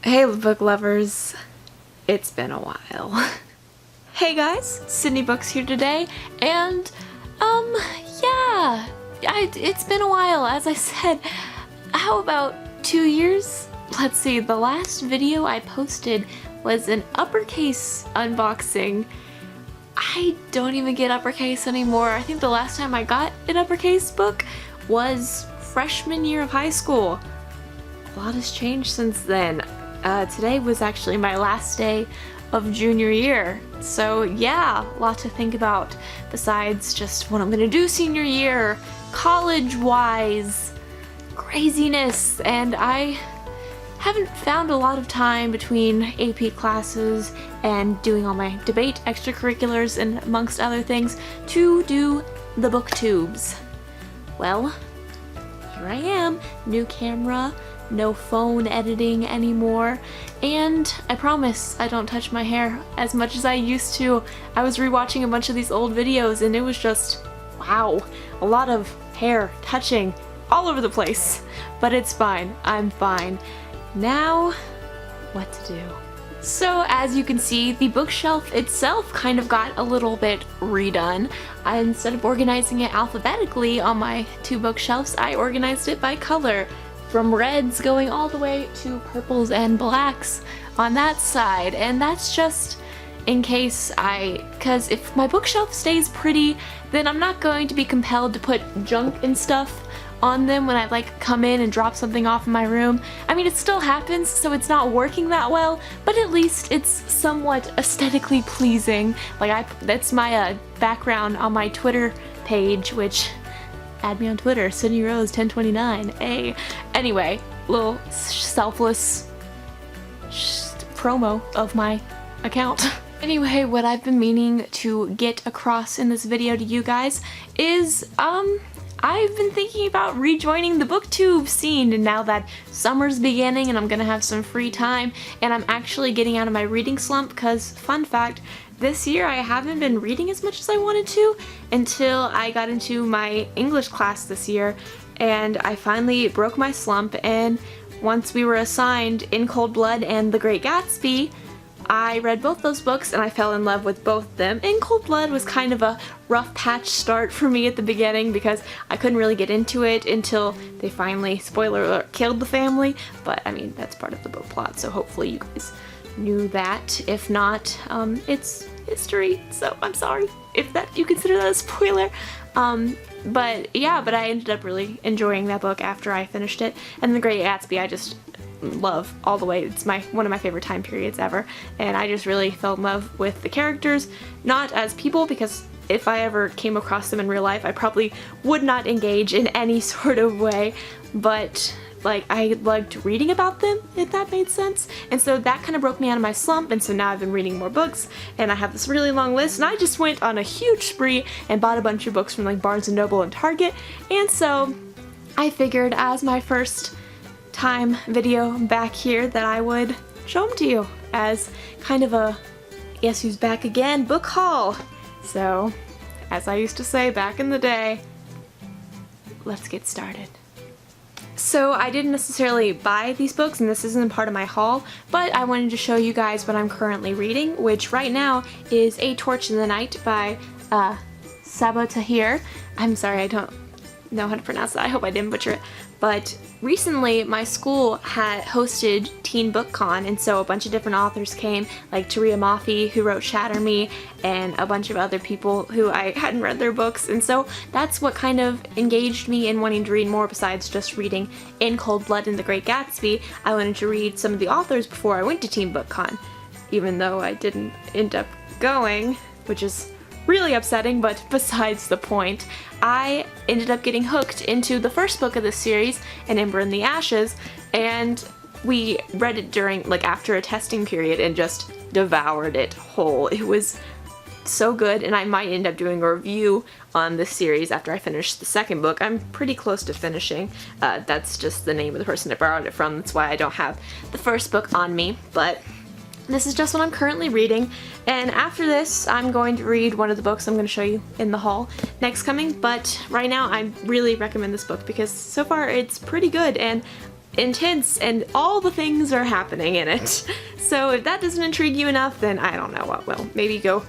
Hey book lovers, it's been a while. Hey guys, Sydney Books here today, and yeah, it's been a while. As I said, how about 2 years? Let's see, the last video I posted was an uppercase unboxing. I don't even get uppercase anymore. I think the last time I got an uppercase book was freshman year of high school. A lot has changed since then. Today was actually my last day of junior year, so yeah, a lot to think about besides just what I'm gonna do senior year, college-wise, craziness, and I haven't found a lot of time between AP classes and doing all my debate extracurriculars and amongst other things to do the booktubes. Well, here I am, new camera, no phone editing anymore, and I promise I don't touch my hair as much as I used to. I was rewatching a bunch of these old videos and it was just, wow, a lot of hair touching all over the place. But it's fine, I'm fine. Now, what to do? So as you can see, the bookshelf itself kind of got a little bit redone. Instead of organizing it alphabetically on my two bookshelves, I organized it by color, from reds going all the way to purples and blacks on that side. And that's just in case because if my bookshelf stays pretty, then I'm not going to be compelled to put junk and stuff on them when I come in and drop something off in my room. I mean, it still happens, so it's not working that well, but at least it's somewhat aesthetically pleasing. That's my background on my Twitter page, which, add me on Twitter, Sydney Rose 1029. Hey. Anyway, little selfless promo of my account. Anyway, what I've been meaning to get across in this video to you guys is, I've been thinking about rejoining the booktube scene, and now that summer's beginning and I'm gonna have some free time and I'm actually getting out of my reading slump, because, fun fact, this year I haven't been reading as much as I wanted to until I got into my English class this year, and I finally broke my slump, and once we were assigned In Cold Blood and The Great Gatsby, I read both those books and I fell in love with both of them. In Cold Blood was kind of a rough patch start for me at the beginning because I couldn't really get into it until they finally, spoiler alert, killed the family, but I mean, that's part of the book plot, so hopefully you guys knew that. If not, it's history, so I'm sorry if that you consider that a spoiler. But yeah, but I ended up really enjoying that book after I finished it, and The Great Gatsby I just love all the way. It's one of my favorite time periods ever, and I just really fell in love with the characters, not as people, because if I ever came across them in real life I probably would not engage in any sort of way, but I liked reading about them, if that made sense. And so that kind of broke me out of my slump, and so now I've been reading more books, and I have this really long list, and I just went on a huge spree and bought a bunch of books from Barnes & Noble and Target, and so I figured as my first time video back here that I would show them to you as kind of a guess who's back again book haul. So, as I used to say back in the day, let's get started. So I didn't necessarily buy these books, and this isn't part of my haul, but I wanted to show you guys what I'm currently reading, which right now is A Torch in the Night by Saba Tahir. I'm sorry, I don't know how to pronounce that. I hope I didn't butcher it. But recently my school had hosted Teen Book Con, and so a bunch of different authors came, like Taria Mafi, who wrote Shatter Me, and a bunch of other people who I hadn't read their books, and so that's what kind of engaged me in wanting to read more besides just reading In Cold Blood and The Great Gatsby. I wanted to read some of the authors before I went to Teen Book Con, even though I didn't end up going, which is really upsetting, but besides the point. I ended up getting hooked into the first book of this series, An Ember in the Ashes, and we read it during, after a testing period and just devoured it whole. It was so good, and I might end up doing a review on this series after I finish the second book. I'm pretty close to finishing. That's just the name of the person I borrowed it from. That's why I don't have the first book on me, but this is just what I'm currently reading, and after this I'm going to read one of the books I'm going to show you in the haul next coming, but right now I really recommend this book because so far it's pretty good, and intense and all the things are happening in it. So if that doesn't intrigue you enough, then I don't know what will. Maybe go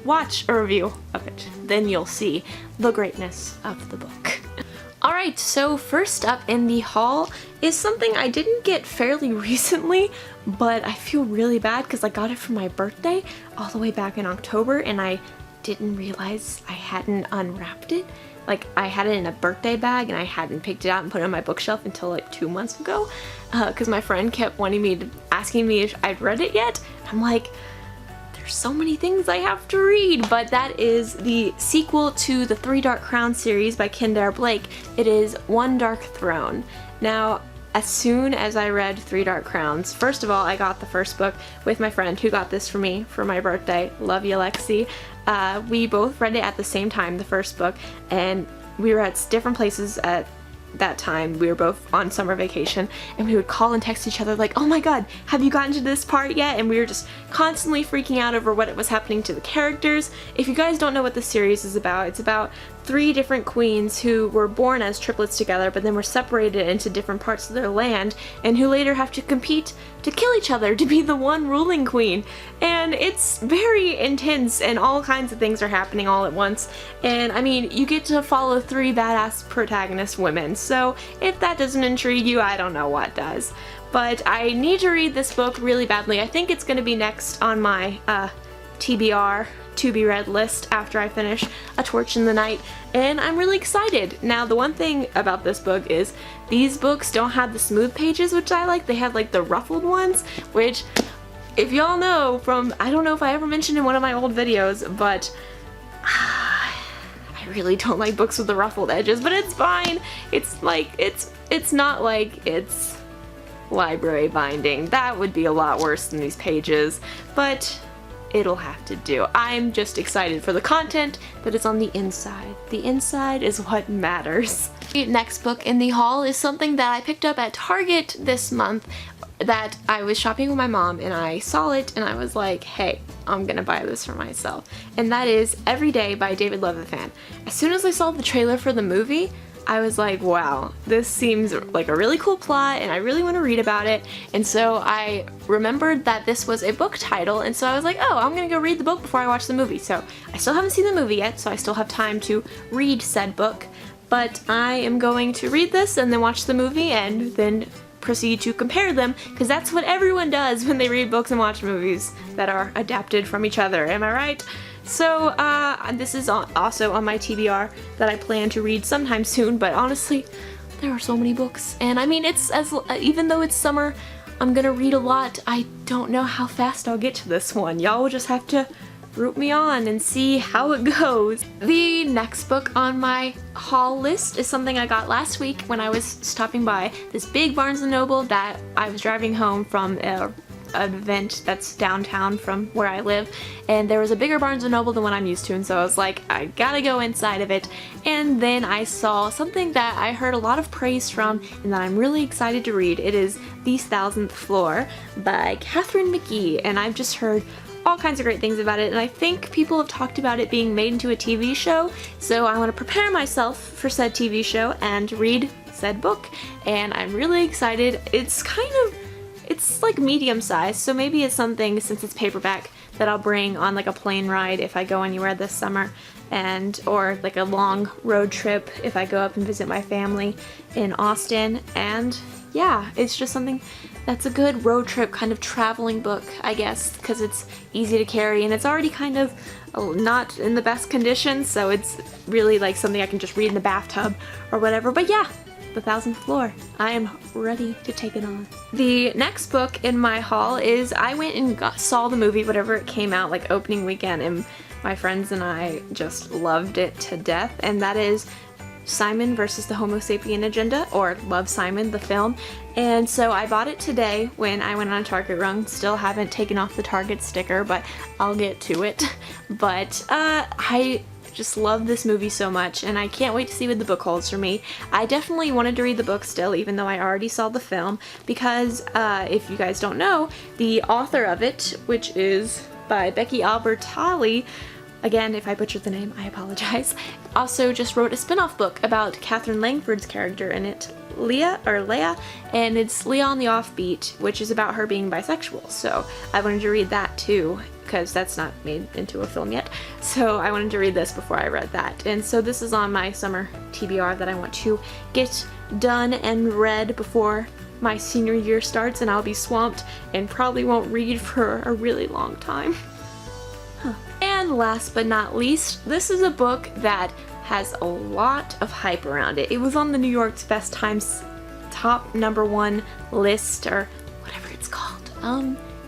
watch a review of it. Then you'll see the greatness of the book. Alright, so first up in the haul is something I didn't get fairly recently, but I feel really bad because I got it for my birthday all the way back in October and I didn't realize I hadn't unwrapped it. Like, I had it in a birthday bag and I hadn't picked it out and put it on my bookshelf until like 2 months ago because my friend kept asking me if I'd read it yet. I'm like, there's so many things I have to read, but that is the sequel to the Three Dark Crowns series by Kendare Blake. It is One Dark Throne. Now, as soon as I read Three Dark Crowns, first of all, I got the first book with my friend who got this for me for my birthday. Love you, Lexi. We both read it at the same time, the first book, and we were at different places at that time. We were both on summer vacation and we would call and text each other like, oh my god, have you gotten to this part yet? And we were just constantly freaking out over what was happening to the characters. If you guys don't know what the series is about, it's about 3 different queens who were born as triplets together but then were separated into different parts of their land and who later have to compete to kill each other to be the one ruling queen. And it's very intense and all kinds of things are happening all at once. And I mean, you get to follow 3 badass protagonist women, so if that doesn't intrigue you, I don't know what does. But I need to read this book really badly. I think it's going to be next on my TBR, to be read list after I finish A Torch in the Night, and I'm really excited. Now, the one thing about this book is these books don't have the smooth pages, which I like. They have like the ruffled ones, which, if y'all know from, I don't know if I ever mentioned in one of my old videos, but I really don't like books with the ruffled edges, but it's fine. It's like, it's not like it's library binding. That would be a lot worse than these pages, but it'll have to do. I'm just excited for the content that is on the inside. The inside is what matters. The next book in the haul is something that I picked up at Target this month that I was shopping with my mom and I saw it and I was like, hey, I'm gonna buy this for myself. And that is Every Day by David Levithan. As soon as I saw the trailer for the movie, I was like, wow, this seems like a really cool plot and I really want to read about it. And so I remembered that this was a book title, and so I was like, oh, I'm gonna go read the book before I watch the movie. So I still haven't seen the movie yet, so I still have time to read said book, but I am going to read this and then watch the movie and then proceed to compare them, because that's what everyone does when they read books and watch movies that are adapted from each other, am I right? So this is also on my TBR that I plan to read sometime soon, but honestly, there are so many books, and I mean, even though it's summer, I'm gonna read a lot. I don't know how fast I'll get to this one. Y'all will just have to root me on and see how it goes. The next book on my haul list is something I got last week when I was stopping by this big Barnes & Noble that I was driving home from an event that's downtown from where I live, and there was a bigger Barnes & Noble than what I'm used to, and so I was like, I gotta go inside of it. And then I saw something that I heard a lot of praise from and that I'm really excited to read. It is The 1000th Floor by Catherine McGee, and I've just heard all kinds of great things about it, and I think people have talked about it being made into a TV show, so I want to prepare myself for said TV show and read said book, and I'm really excited. It's like medium size, so maybe it's something, since it's paperback, that I'll bring on like a plane ride if I go anywhere this summer, or like a long road trip if I go up and visit my family in Austin. And yeah, it's just something that's a good road trip kind of traveling book, I guess, because it's easy to carry and it's already kind of not in the best condition, so it's really like something I can just read in the bathtub or whatever. But yeah, The 1000th Floor. I am ready to take it on. The next book in my haul is, I went and saw the movie whatever it came out, like opening weekend, and my friends and I just loved it to death, and that is Simon versus the Homo Sapien Agenda, or Love, Simon, the film. And so I bought it today when I went on a Target run. Still haven't taken off the Target sticker, but I'll get to it. But I just love this movie so much, and I can't wait to see what the book holds for me. I definitely wanted to read the book still, even though I already saw the film, because if you guys don't know, the author of it, which is by Becky Albertalli, Again, if I butchered the name, I apologize. Also just wrote a spin-off book about Catherine Langford's character in it, Leah, and it's Leah on the Offbeat, which is about her being bisexual. So I wanted to read that too, because that's not made into a film yet. So I wanted to read this before I read that. And so this is on my summer TBR that I want to get done and read before my senior year starts, and I'll be swamped and probably won't read for a really long time. And last but not least, this is a book that has a lot of hype around it. It was on the New York's Best Times top #1 list, or whatever it's called.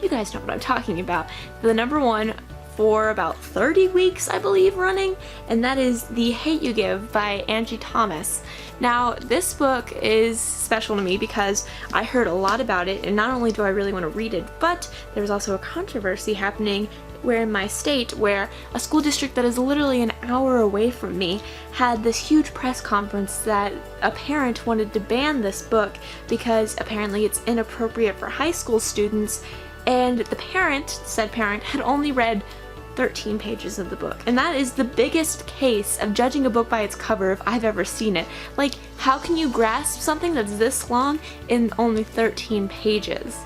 You guys know what I'm talking about. The #1 for about 30 weeks, I believe, running, and that is The Hate U Give by Angie Thomas. Now, this book is special to me because I heard a lot about it, and not only do I really want to read it, but there's also a controversy happening where in my state where a school district that is literally an hour away from me had this huge press conference that a parent wanted to ban this book because apparently it's inappropriate for high school students, and the said parent, had only read 13 pages of the book. And that is the biggest case of judging a book by its cover if I've ever seen it. Like, how can you grasp something that's this long in only 13 pages?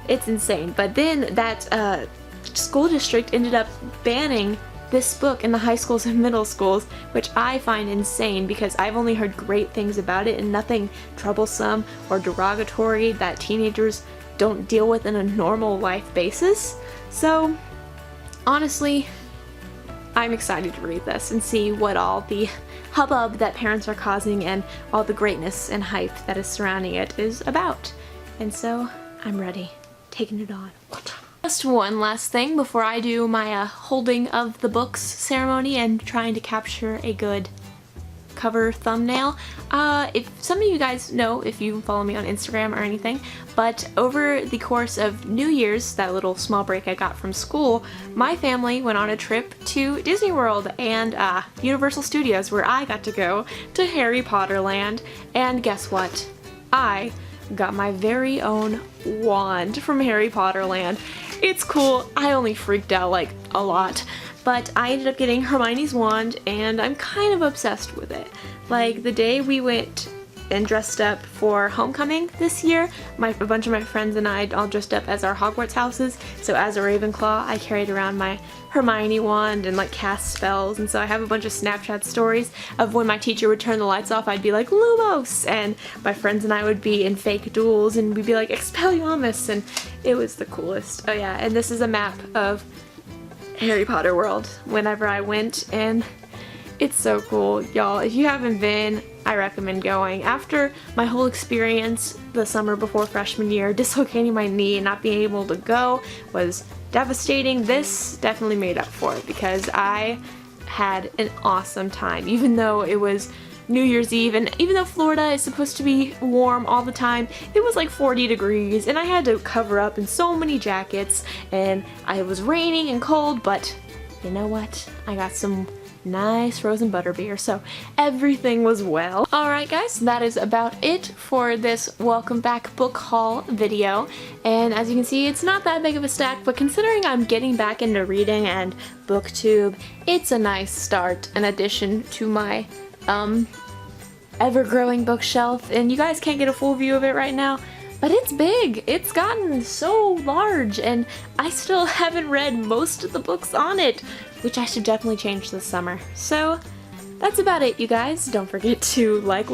It's insane. But then that school district ended up banning this book in the high schools and middle schools, which I find insane because I've only heard great things about it and nothing troublesome or derogatory that teenagers don't deal with on a normal life basis. So honestly, I'm excited to read this and see what all the hubbub that parents are causing and all the greatness and hype that is surrounding it is about. And so I'm ready, taking it on. Just one last thing before I do my holding of the books ceremony and trying to capture a good cover thumbnail. If some of you guys know, if you follow me on Instagram or anything, but over the course of New Year's, that little small break I got from school, my family went on a trip to Disney World and Universal Studios, where I got to go to Harry Potter Land. And guess what? I got my very own wand from Harry Potter Land. It's cool. I only freaked out like a lot, but I ended up getting Hermione's wand and I'm kind of obsessed with it. Like, the day we went and dressed up for homecoming this year, a bunch of my friends and I all dressed up as our Hogwarts houses. So as a Ravenclaw, I carried around my Hermione wand and like cast spells, and so I have a bunch of Snapchat stories of when my teacher would turn the lights off, I'd be like Lumos, and my friends and I would be in fake duels and we'd be like Expelliarmus, and it was the coolest. Oh yeah, and this is a map of Harry Potter World whenever I went, and it's so cool, y'all. If you haven't been, I recommend going. After my whole experience the summer before freshman year, dislocating my knee and not being able to go was devastating, this definitely made up for it because I had an awesome time. Even though it was New Year's Eve, and even though Florida is supposed to be warm all the time, it was like 40 degrees and I had to cover up in so many jackets, and it was raining and cold, but you know what? I got some nice frozen butterbeer, so everything was well. Alright guys, that is about it for this welcome back book haul video, and as you can see, it's not that big of a stack, but considering I'm getting back into reading and booktube, it's a nice start, an addition to my ever-growing bookshelf. And you guys can't get a full view of it right now, but it's big. It's gotten so large, and I still haven't read most of the books on it, which I should definitely change this summer. So that's about it, you guys. Don't forget to like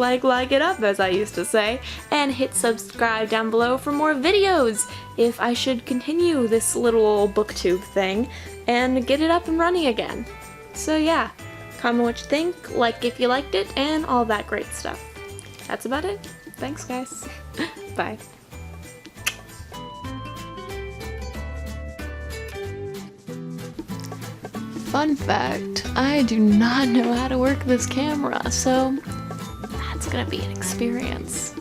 it up, as I used to say, and hit subscribe down below for more videos if I should continue this little old booktube thing and get it up and running again. So yeah, comment what you think, like if you liked it, and all that great stuff. That's about it. Thanks guys. Bye. Fun fact, I do not know how to work this camera, so that's gonna be an experience.